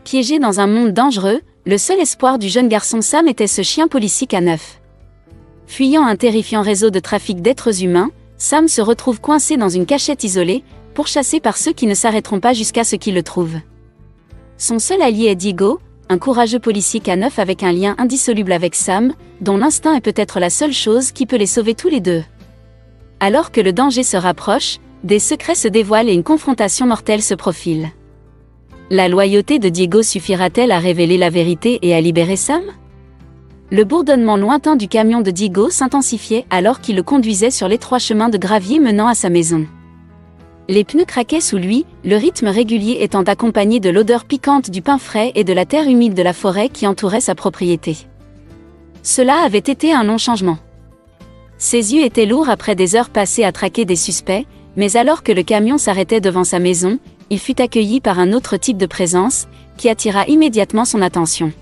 Piégé dans un monde dangereux, le seul espoir du jeune garçon Sam était ce chien policier K9. Fuyant un terrifiant réseau de trafic d'êtres humains, Sam se retrouve coincé dans une cachette isolée, pourchassé par ceux qui ne s'arrêteront pas jusqu'à ce qu'il le trouve. Son seul allié est Digo, un courageux policier K9 avec un lien indissoluble avec Sam, dont l'instinct est peut-être la seule chose qui peut les sauver tous les deux. Alors que le danger se rapproche, des secrets se dévoilent et une confrontation mortelle se profile. La loyauté de Diego suffira-t-elle à révéler la vérité et à libérer Sam? Le bourdonnement lointain du camion de Diego s'intensifiait alors qu'il le conduisait sur l'étroit chemin de gravier menant à sa maison. Les pneus craquaient sous lui, le rythme régulier étant accompagné de l'odeur piquante du pain frais et de la terre humide de la forêt qui entourait sa propriété. Cela avait été un long changement. Ses yeux étaient lourds après des heures passées à traquer des suspects, mais alors que le camion s'arrêtait devant sa maison, il fut accueilli par un autre type de présence, qui attira immédiatement son attention.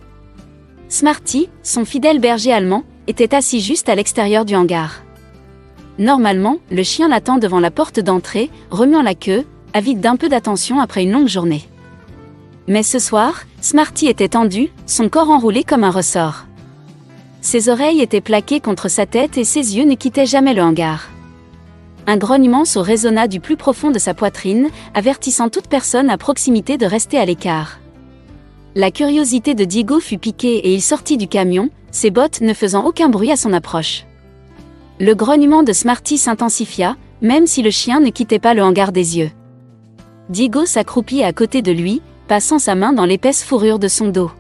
Smarty, son fidèle berger allemand, était assis juste à l'extérieur du hangar. Normalement, le chien l'attend devant la porte d'entrée, remuant la queue, avide d'un peu d'attention après une longue journée. Mais ce soir, Smarty était tendu, son corps enroulé comme un ressort. Ses oreilles étaient plaquées contre sa tête et ses yeux ne quittaient jamais le hangar. Un grognement sourd résonna du plus profond de sa poitrine, avertissant toute personne à proximité de rester à l'écart. La curiosité de Diego fut piquée et il sortit du camion, ses bottes ne faisant aucun bruit à son approche. Le grognement de Smarty s'intensifia, même si le chien ne quittait pas le hangar des yeux. Diego s'accroupit à côté de lui, passant sa main dans l'épaisse fourrure de son dos.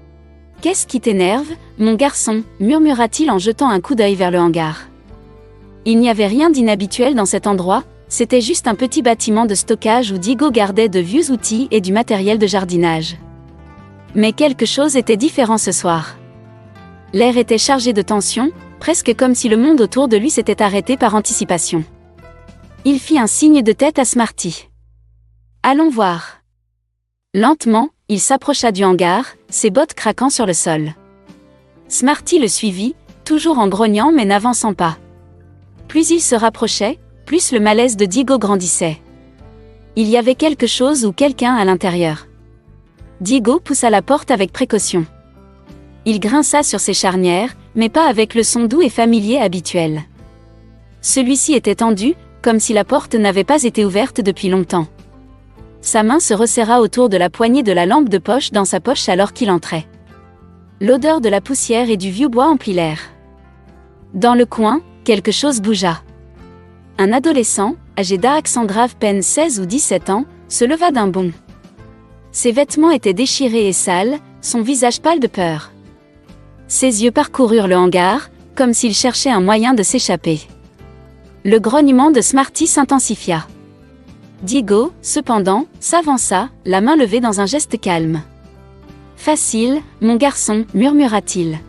« Qu'est-ce qui t'énerve, mon garçon » murmura-t-il en jetant un coup d'œil vers le hangar. Il n'y avait rien d'inhabituel dans cet endroit, c'était juste un petit bâtiment de stockage où Diego gardait de vieux outils et du matériel de jardinage. Mais quelque chose était différent ce soir. L'air était chargé de tension, presque comme si le monde autour de lui s'était arrêté par anticipation. Il fit un signe de tête à Smarty. « Allons voir. » Lentement, il s'approcha du hangar, ses bottes craquant sur le sol. Smarty le suivit, toujours en grognant mais n'avançant pas. Plus il se rapprochait, plus le malaise de Diego grandissait. Il y avait quelque chose ou quelqu'un à l'intérieur. Diego poussa la porte avec précaution. Il grinça sur ses charnières, mais pas avec le son doux et familier habituel. Celui-ci était tendu, comme si la porte n'avait pas été ouverte depuis longtemps. Sa main se resserra autour de la poignée de la lampe de poche dans sa poche alors qu'il entrait. L'odeur de la poussière et du vieux bois emplit l'air. Dans le coin, quelque chose bougea. Un adolescent, âgé d'Alexandre peine 16 ou 17 ans, se leva d'un bond. Ses vêtements étaient déchirés et sales, son visage pâle de peur. Ses yeux parcoururent le hangar, comme s'il cherchait un moyen de s'échapper. Le grognement de Smarty s'intensifia. Diego, cependant, s'avança, la main levée dans un geste calme. « Facile, mon garçon » murmura-t-il.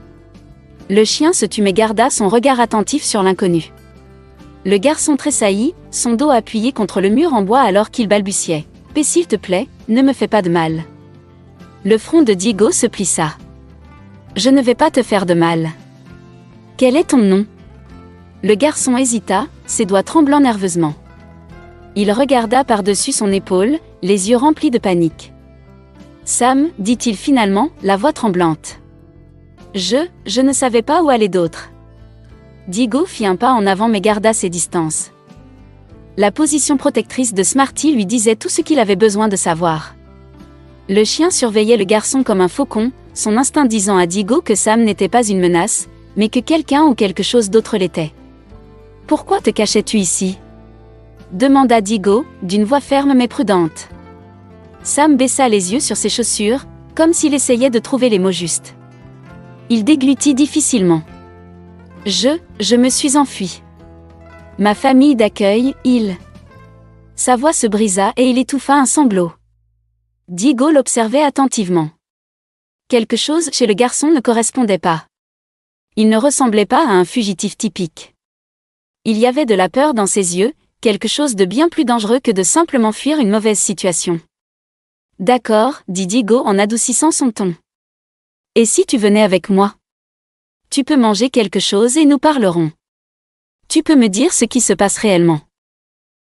Le chien se tut mais garda son regard attentif sur l'inconnu. Le garçon tressaillit, son dos appuyé contre le mur en bois alors qu'il balbutiait. « Paix s'il te plaît, ne me fais pas de mal. » Le front de Diego se plissa. « Je ne vais pas te faire de mal. »« Quel est ton nom ?» Le garçon hésita, ses doigts tremblant nerveusement. Il regarda par-dessus son épaule, les yeux remplis de panique. « Sam, » dit-il finalement, la voix tremblante. Je ne savais pas où aller d'autre. » Diego fit un pas en avant mais garda ses distances. La position protectrice de Smarty lui disait tout ce qu'il avait besoin de savoir. Le chien surveillait le garçon comme un faucon, son instinct disant à Diego que Sam n'était pas une menace, mais que quelqu'un ou quelque chose d'autre l'était. « Pourquoi te cachais-tu ici ?» demanda Diego, d'une voix ferme mais prudente. Sam baissa les yeux sur ses chaussures, comme s'il essayait de trouver les mots justes. Il déglutit difficilement. « Je me suis enfui. Ma famille d'accueil, il... » Sa voix se brisa et il étouffa un sanglot. Diego l'observait attentivement. Quelque chose chez le garçon ne correspondait pas. Il ne ressemblait pas à un fugitif typique. Il y avait de la peur dans ses yeux, quelque chose de bien plus dangereux que de simplement fuir une mauvaise situation. « D'accord, » dit Diego en adoucissant son ton. « Et si tu venais avec moi ? Tu peux manger quelque chose et nous parlerons. Tu peux me dire ce qui se passe réellement. »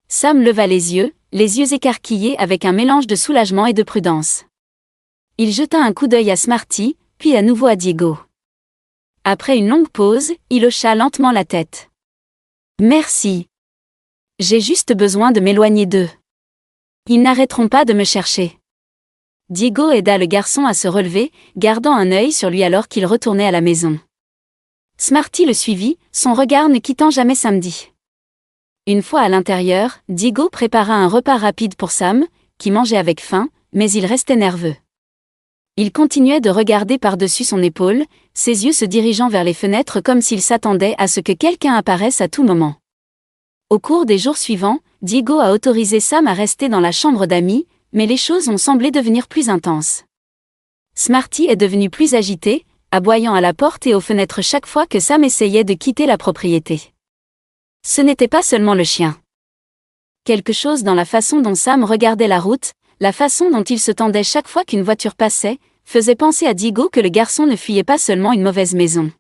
Sam leva les yeux écarquillés avec un mélange de soulagement et de prudence. Il jeta un coup d'œil à Smarty, puis à nouveau à Diego. Après une longue pause, il hocha lentement la tête. Merci. J'ai juste besoin de m'éloigner d'eux. Ils n'arrêteront pas de me chercher. Diego aida le garçon à se relever, gardant un œil sur lui alors qu'il retournait à la maison. Smarty le suivit, son regard ne quittant jamais Samedi. Une fois à l'intérieur, Diego prépara un repas rapide pour Sam, qui mangeait avec faim, mais il restait nerveux. Il continuait de regarder par-dessus son épaule, ses yeux se dirigeant vers les fenêtres comme s'il s'attendait à ce que quelqu'un apparaisse à tout moment. Au cours des jours suivants, Diego a autorisé Sam à rester dans la chambre d'amis, mais les choses ont semblé devenir plus intenses. Smarty est devenu plus agité, aboyant à la porte et aux fenêtres chaque fois que Sam essayait de quitter la propriété. Ce n'était pas seulement le chien. Quelque chose dans la façon dont Sam regardait la route, la façon dont il se tendait chaque fois qu'une voiture passait, faisait penser à Diego que le garçon ne fuyait pas seulement une mauvaise maison.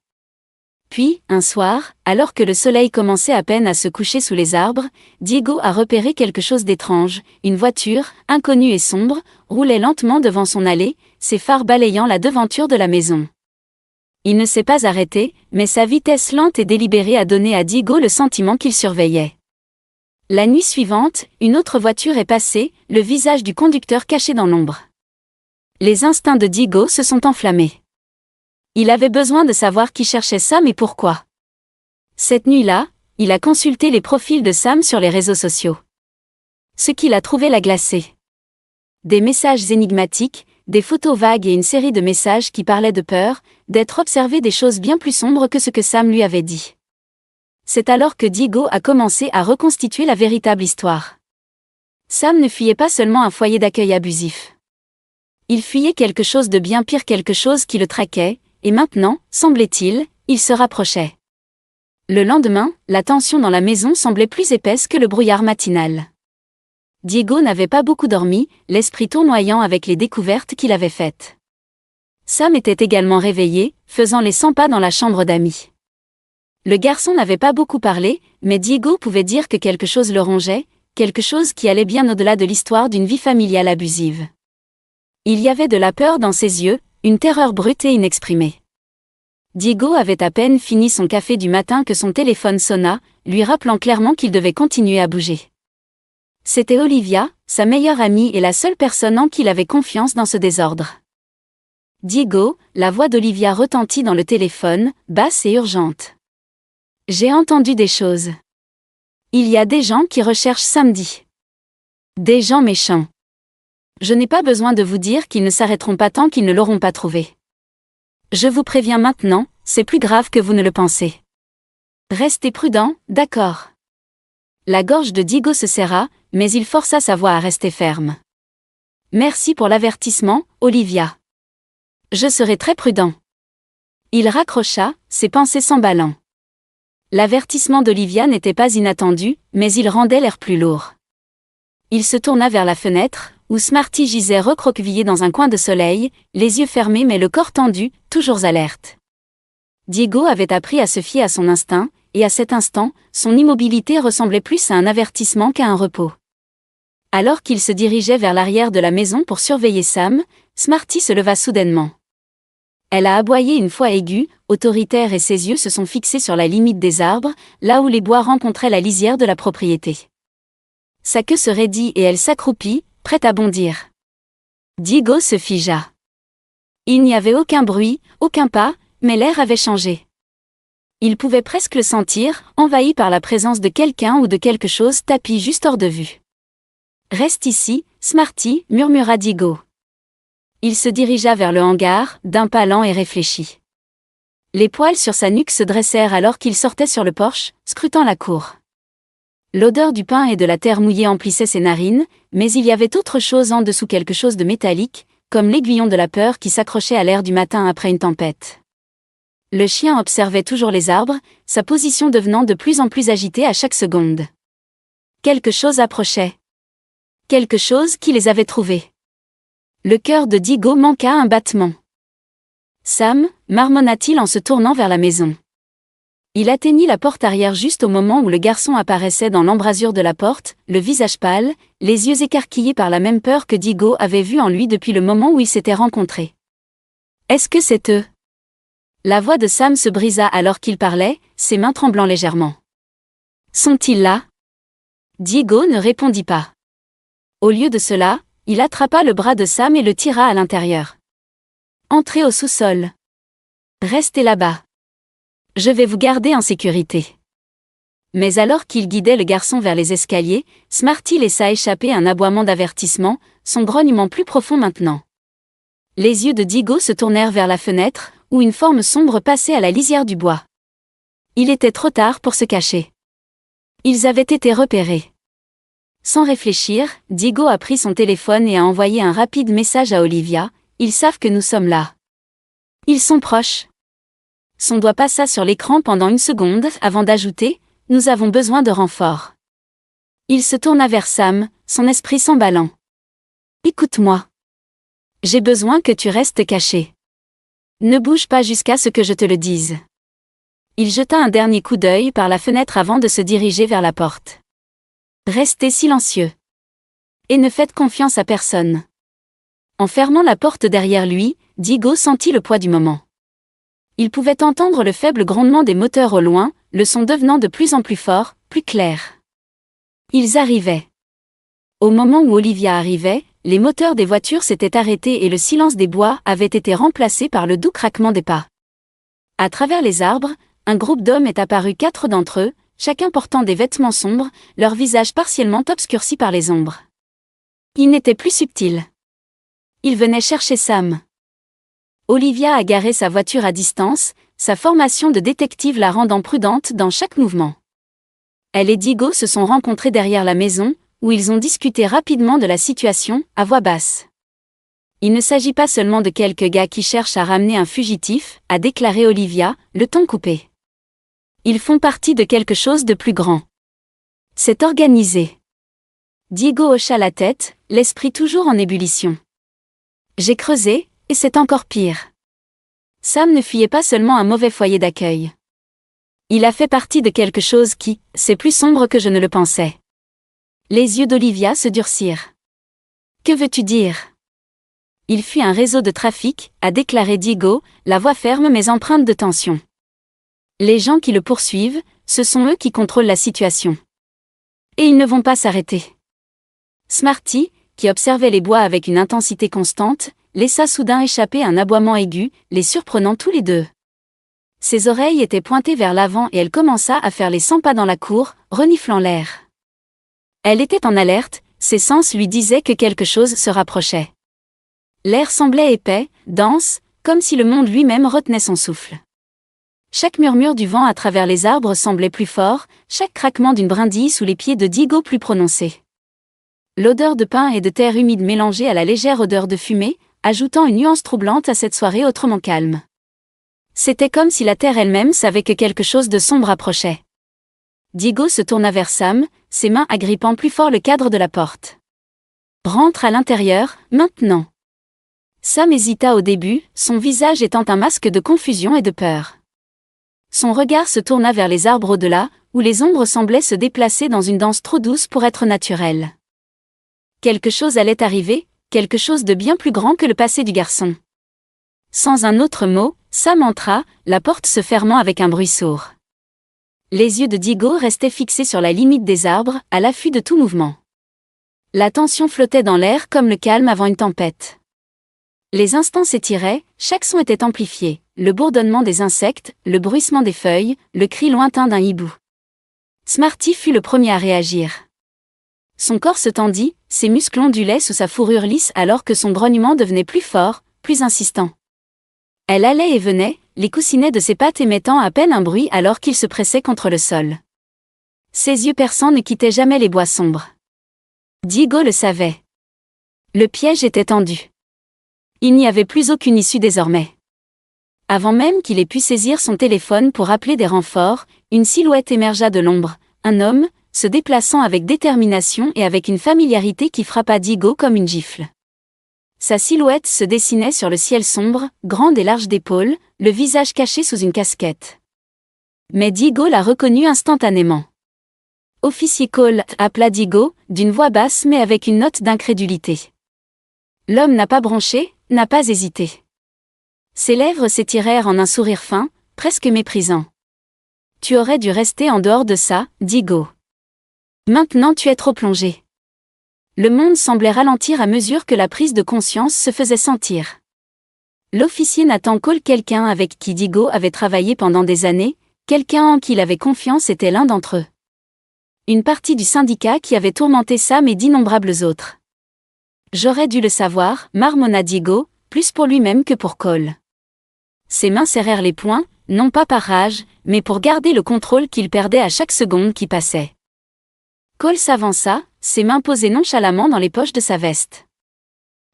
Puis, un soir, alors que le soleil commençait à peine à se coucher sous les arbres, Diego a repéré quelque chose d'étrange. Une voiture, inconnue et sombre, roulait lentement devant son allée, ses phares balayant la devanture de la maison. Il ne s'est pas arrêté, mais sa vitesse lente et délibérée a donné à Diego le sentiment qu'il surveillait. La nuit suivante, une autre voiture est passée, le visage du conducteur caché dans l'ombre. Les instincts de Diego se sont enflammés. Il avait besoin de savoir qui cherchait Sam et pourquoi. Cette nuit-là, il a consulté les profils de Sam sur les réseaux sociaux. Ce qu'il a trouvé l'a glacé. Des messages énigmatiques, des photos vagues et une série de messages qui parlaient de peur, d'être observé des choses bien plus sombres que ce que Sam lui avait dit. C'est alors que Diego a commencé à reconstituer la véritable histoire. Sam ne fuyait pas seulement un foyer d'accueil abusif. Il fuyait quelque chose de bien pire, quelque chose qui le traquait, et maintenant, semblait-il, il se rapprochait. Le lendemain, la tension dans la maison semblait plus épaisse que le brouillard matinal. Diego n'avait pas beaucoup dormi, l'esprit tournoyant avec les découvertes qu'il avait faites. Sam était également réveillé, faisant les 100 pas dans la chambre d'amis. Le garçon n'avait pas beaucoup parlé, mais Diego pouvait dire que quelque chose le rongeait, quelque chose qui allait bien au-delà de l'histoire d'une vie familiale abusive. Il y avait de la peur dans ses yeux, une terreur brute et inexprimée. Diego avait à peine fini son café du matin que son téléphone sonna, lui rappelant clairement qu'il devait continuer à bouger. C'était Olivia, sa meilleure amie et la seule personne en qui il avait confiance dans ce désordre. Diego, la voix d'Olivia retentit dans le téléphone, basse et urgente. J'ai entendu des choses. Il y a des gens qui recherchent Samedi. Des gens méchants. Je n'ai pas besoin de vous dire qu'ils ne s'arrêteront pas tant qu'ils ne l'auront pas trouvé. Je vous préviens maintenant, c'est plus grave que vous ne le pensez. Restez prudent, d'accord. La gorge de Diego se serra, mais il força sa voix à rester ferme. Merci pour l'avertissement, Olivia. Je serai très prudent. Il raccrocha, ses pensées s'emballant. L'avertissement d'Olivia n'était pas inattendu, mais il rendait l'air plus lourd. Il se tourna vers la fenêtre, où Smarty gisait recroquevillé dans un coin de soleil, les yeux fermés mais le corps tendu, toujours alerte. Diego avait appris à se fier à son instinct, et à cet instant, son immobilité ressemblait plus à un avertissement qu'à un repos. Alors qu'il se dirigeait vers l'arrière de la maison pour surveiller Sam, Smarty se leva soudainement. Elle a aboyé une fois aiguë, autoritaire, et ses yeux se sont fixés sur la limite des arbres, là où les bois rencontraient la lisière de la propriété. Sa queue se raidit et elle s'accroupit, prête à bondir. Diego se figea. Il n'y avait aucun bruit, aucun pas, mais l'air avait changé. Il pouvait presque le sentir, envahi par la présence de quelqu'un ou de quelque chose tapi juste hors de vue. « Reste ici, Smarty », murmura Diego. Il se dirigea vers le hangar, d'un pas lent et réfléchi. Les poils sur sa nuque se dressèrent alors qu'il sortait sur le porche, scrutant la cour. L'odeur du pain et de la terre mouillée emplissait ses narines, mais il y avait autre chose en dessous, quelque chose de métallique, comme l'aiguillon de la peur qui s'accrochait à l'air du matin après une tempête. Le chien observait toujours les arbres, sa position devenant de plus en plus agitée à chaque seconde. Quelque chose approchait. Quelque chose qui les avait trouvés. Le cœur de Diego manqua un battement. « Sam » marmonna-t-il en se tournant vers la maison. Il atteignit la porte arrière juste au moment où le garçon apparaissait dans l'embrasure de la porte, le visage pâle, les yeux écarquillés par la même peur que Diego avait vue en lui depuis le moment où ils s'étaient rencontrés. « Est-ce que c'est eux ?» La voix de Sam se brisa alors qu'il parlait, ses mains tremblant légèrement. « Sont-ils là ?» Diego ne répondit pas. Au lieu de cela, il attrapa le bras de Sam et le tira à l'intérieur. « Entrez au sous-sol. Restez là-bas. Je vais vous garder en sécurité. » Mais alors qu'il guidait le garçon vers les escaliers, Smarty laissa échapper un aboiement d'avertissement, son grognement plus profond maintenant. Les yeux de Diego se tournèrent vers la fenêtre, où une forme sombre passait à la lisière du bois. Il était trop tard pour se cacher. Ils avaient été repérés. Sans réfléchir, Diego a pris son téléphone et a envoyé un rapide message à Olivia. « Ils savent que nous sommes là. Ils sont proches. » Son doigt passa sur l'écran pendant une seconde avant d'ajouter « Nous avons besoin de renforts. » Il se tourna vers Sam, son esprit s'emballant. « Écoute-moi. J'ai besoin que tu restes caché. Ne bouge pas jusqu'à ce que je te le dise. » Il jeta un dernier coup d'œil par la fenêtre avant de se diriger vers la porte. « Restez silencieux. Et ne faites confiance à personne. » En fermant la porte derrière lui, Diego sentit le poids du moment. Il pouvait entendre le faible grondement des moteurs au loin, le son devenant de plus en plus fort, plus clair. Ils arrivaient. Au moment où Olivia arrivait, les moteurs des voitures s'étaient arrêtés et le silence des bois avait été remplacé par le doux craquement des pas. À travers les arbres, un groupe d'hommes est apparu, 4 d'entre eux, chacun portant des vêtements sombres, leurs visages partiellement obscurcis par les ombres. Ils n'étaient plus subtils. Ils venaient chercher Sam. Olivia a garé sa voiture à distance, sa formation de détective la rendant prudente dans chaque mouvement. Elle et Diego se sont rencontrés derrière la maison, où ils ont discuté rapidement de la situation, à voix basse. « Il ne s'agit pas seulement de quelques gars qui cherchent à ramener un fugitif, » a déclaré Olivia, le ton coupé. « Ils font partie de quelque chose de plus grand. C'est organisé. » Diego hocha la tête, l'esprit toujours en ébullition. « J'ai creusé, et c'est encore pire. » Sam ne fuyait pas seulement un mauvais foyer d'accueil. Il a fait partie de quelque chose qui, c'est plus sombre que je ne le pensais. Les yeux d'Olivia se durcirent. « Que veux-tu dire ?» Il fuit un réseau de trafic, a déclaré Diego, la voix ferme mais empreinte de tension. Les gens qui le poursuivent, ce sont eux qui contrôlent la situation. Et ils ne vont pas s'arrêter. Smarty, qui observait les bois avec une intensité constante, laissa soudain échapper un aboiement aigu, les surprenant tous les deux. Ses oreilles étaient pointées vers l'avant et elle commença à faire les 100 pas dans la cour, reniflant l'air. Elle était en alerte, ses sens lui disaient que quelque chose se rapprochait. L'air semblait épais, dense, comme si le monde lui-même retenait son souffle. Chaque murmure du vent à travers les arbres semblait plus fort, chaque craquement d'une brindille sous les pieds de Diego plus prononcé. L'odeur de pin et de terre humide mélangée à la légère odeur de fumée, ajoutant une nuance troublante à cette soirée autrement calme. C'était comme si la terre elle-même savait que quelque chose de sombre approchait. Diego se tourna vers Sam, ses mains agrippant plus fort le cadre de la porte. « Rentre à l'intérieur, maintenant. » Sam hésita au début, son visage étant un masque de confusion et de peur. Son regard se tourna vers les arbres au-delà, où les ombres semblaient se déplacer dans une danse trop douce pour être naturelle. Quelque chose allait arriver, quelque chose de bien plus grand que le passé du garçon. Sans un autre mot, Sam entra, la porte se fermant avec un bruit sourd. Les yeux de Diego restaient fixés sur la limite des arbres, à l'affût de tout mouvement. La tension flottait dans l'air comme le calme avant une tempête. Les instants s'étiraient, chaque son était amplifié, le bourdonnement des insectes, le bruissement des feuilles, le cri lointain d'un hibou. Smarty fut le premier à réagir. Son corps se tendit, ses muscles ondulaient sous sa fourrure lisse alors que son grognement devenait plus fort, plus insistant. Elle allait et venait, les coussinets de ses pattes émettant à peine un bruit alors qu'il se pressait contre le sol. Ses yeux perçants ne quittaient jamais les bois sombres. Diego le savait. Le piège était tendu. Il n'y avait plus aucune issue désormais. Avant même qu'il ait pu saisir son téléphone pour appeler des renforts, une silhouette émergea de l'ombre, un homme, se déplaçant avec détermination et avec une familiarité qui frappa Diego comme une gifle. Sa silhouette se dessinait sur le ciel sombre, grande et large d'épaules, le visage caché sous une casquette. Mais Digo l'a reconnu instantanément. Officier Cole, appela Digo, d'une voix basse mais avec une note d'incrédulité. L'homme n'a pas bronché, n'a pas hésité. Ses lèvres s'étirèrent en un sourire fin, presque méprisant. Tu aurais dû rester en dehors de ça, Digo. Maintenant tu es trop plongé. Le monde semblait ralentir à mesure que la prise de conscience se faisait sentir. L'officier Nathan Cole, quelqu'un avec qui Digo avait travaillé pendant des années, quelqu'un en qui il avait confiance, était l'un d'entre eux. Une partie du syndicat qui avait tourmenté Sam et d'innombrables autres. J'aurais dû le savoir, marmonna Digo, plus pour lui-même que pour Cole. Ses mains serrèrent les poings, non pas par rage, mais pour garder le contrôle qu'il perdait à chaque seconde qui passait. Cole s'avança, ses mains posées nonchalamment dans les poches de sa veste.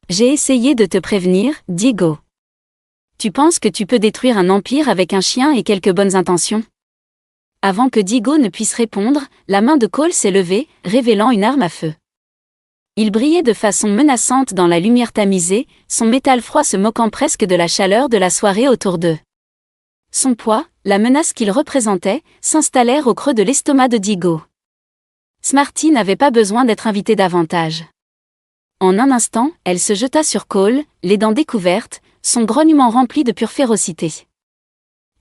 J'ai essayé de te prévenir, Digo. Tu penses que tu peux détruire un empire avec un chien et quelques bonnes intentions? Avant que Digo ne puisse répondre, la main de Cole s'est levée, révélant une arme à feu. Il brillait de façon menaçante dans la lumière tamisée, son métal froid se moquant presque de la chaleur de la soirée autour d'eux. Son poids, la menace qu'il représentait, s'installèrent au creux de l'estomac de Digo. Smarty n'avait pas besoin d'être invitée davantage. En un instant, elle se jeta sur Cole, les dents découvertes, son grognement rempli de pure férocité.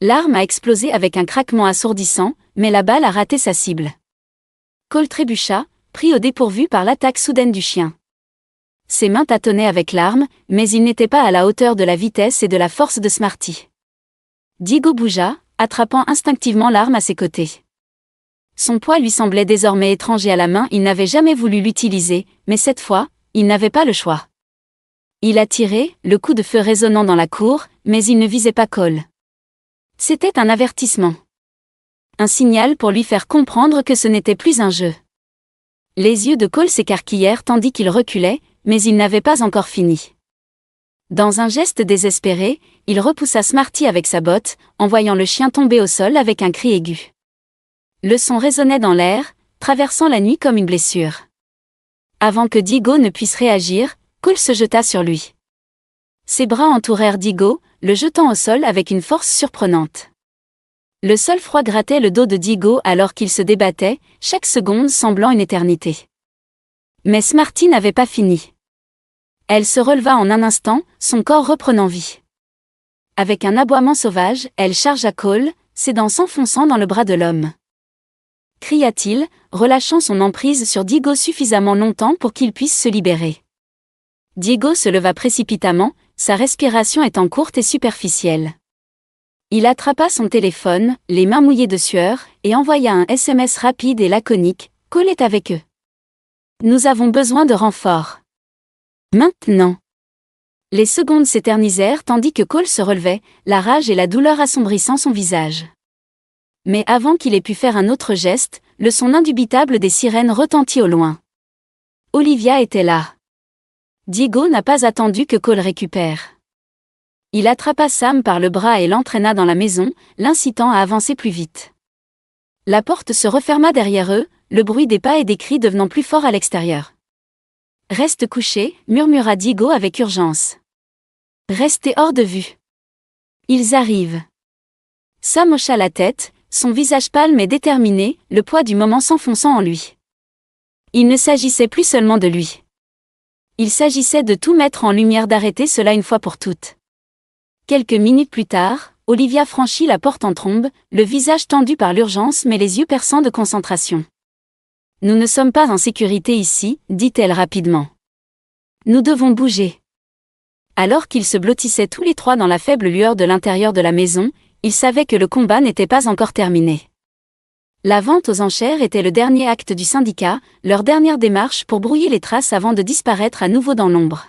L'arme a explosé avec un craquement assourdissant, mais la balle a raté sa cible. Cole trébucha, pris au dépourvu par l'attaque soudaine du chien. Ses mains tâtonnaient avec l'arme, mais il n'était pas à la hauteur de la vitesse et de la force de Smarty. Digo bougea, attrapant instinctivement l'arme à ses côtés. Son poids lui semblait désormais étranger à la main, il n'avait jamais voulu l'utiliser, mais cette fois, il n'avait pas le choix. Il a tiré, le coup de feu résonnant dans la cour, mais il ne visait pas Cole. C'était un avertissement. Un signal pour lui faire comprendre que ce n'était plus un jeu. Les yeux de Cole s'écarquillèrent tandis qu'il reculait, mais il n'avait pas encore fini. Dans un geste désespéré, il repoussa Smarty avec sa botte, en voyant le chien tomber au sol avec un cri aigu. Le son résonnait dans l'air, traversant la nuit comme une blessure. Avant que Digo ne puisse réagir, Cole se jeta sur lui. Ses bras entourèrent Digo, le jetant au sol avec une force surprenante. Le sol froid grattait le dos de Digo alors qu'il se débattait, chaque seconde semblant une éternité. Mais Smarty n'avait pas fini. Elle se releva en un instant, son corps reprenant vie. Avec un aboiement sauvage, elle chargea Cole, ses dents s'enfonçant dans le bras de l'homme. Cria-t-il, relâchant son emprise sur Digo suffisamment longtemps pour qu'il puisse se libérer. Digo se leva précipitamment, sa respiration étant courte et superficielle. Il attrapa son téléphone, les mains mouillées de sueur, et envoya un SMS rapide et laconique, « Cole est avec eux. Nous avons besoin de renforts. Maintenant. » Les secondes s'éternisèrent tandis que Cole se relevait, la rage et la douleur assombrissant son visage. Mais avant qu'il ait pu faire un autre geste, le son indubitable des sirènes retentit au loin. Olivia était là. Digo n'a pas attendu que Cole récupère. Il attrapa Sam par le bras et l'entraîna dans la maison, l'incitant à avancer plus vite. La porte se referma derrière eux, le bruit des pas et des cris devenant plus fort à l'extérieur. « Reste couché », murmura Digo avec urgence. « Restez hors de vue. Ils arrivent. » Sam hocha la tête, son visage pâle mais déterminé, le poids du moment s'enfonçant en lui. Il ne s'agissait plus seulement de lui. Il s'agissait de tout mettre en lumière, d'arrêter cela une fois pour toutes. Quelques minutes plus tard, Olivia franchit la porte en trombe, le visage tendu par l'urgence mais les yeux perçants de concentration. « Nous ne sommes pas en sécurité ici », dit-elle rapidement. « Nous devons bouger. » Alors qu'ils se blottissaient tous les trois dans la faible lueur de l'intérieur de la maison, ils savaient que le combat n'était pas encore terminé. La vente aux enchères était le dernier acte du syndicat, leur dernière démarche pour brouiller les traces avant de disparaître à nouveau dans l'ombre.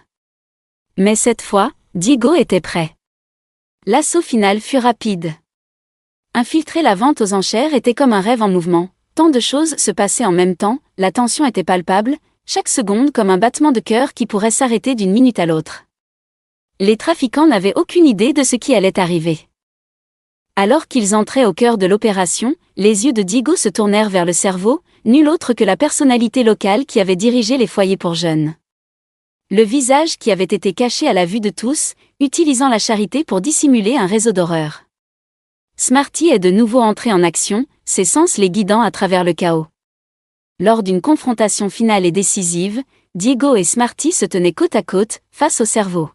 Mais cette fois, Digo était prêt. L'assaut final fut rapide. Infiltrer la vente aux enchères était comme un rêve en mouvement, tant de choses se passaient en même temps, la tension était palpable, chaque seconde comme un battement de cœur qui pourrait s'arrêter d'une minute à l'autre. Les trafiquants n'avaient aucune idée de ce qui allait arriver. Alors qu'ils entraient au cœur de l'opération, les yeux de Digo se tournèrent vers le cerveau, nul autre que la personnalité locale qui avait dirigé les foyers pour jeunes. Le visage qui avait été caché à la vue de tous, utilisant la charité pour dissimuler un réseau d'horreur. Smarty est de nouveau entré en action, ses sens les guidant à travers le chaos. Lors d'une confrontation finale et décisive, Diego et Smarty se tenaient côte à côte, face au cerveau.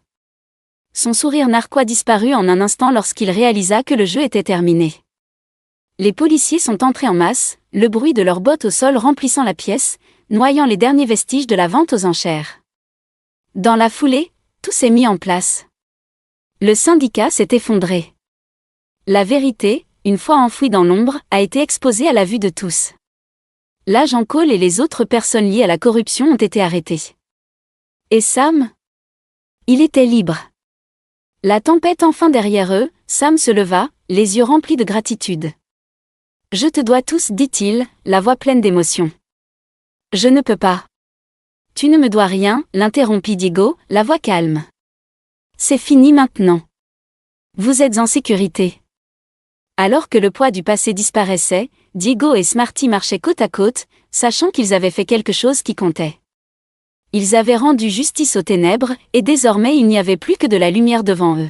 Son sourire narquois disparut en un instant lorsqu'il réalisa que le jeu était terminé. Les policiers sont entrés en masse, le bruit de leurs bottes au sol remplissant la pièce, noyant les derniers vestiges de la vente aux enchères. Dans la foulée, tout s'est mis en place. Le syndicat s'est effondré. La vérité, une fois enfouie dans l'ombre, a été exposée à la vue de tous. L'agent Cole et les autres personnes liées à la corruption ont été arrêtés. Et Sam? Il était libre. La tempête enfin derrière eux, Sam se leva, les yeux remplis de gratitude. « Je te dois tous, dit-il, la voix pleine d'émotion. »« Je ne peux pas. »« Tu ne me dois rien, l'interrompit Diego, la voix calme. »« C'est fini maintenant. Vous êtes en sécurité. » Alors que le poids du passé disparaissait, Diego et Smarty marchaient côte à côte, sachant qu'ils avaient fait quelque chose qui comptait. Ils avaient rendu justice aux ténèbres, et désormais il n'y avait plus que de la lumière devant eux.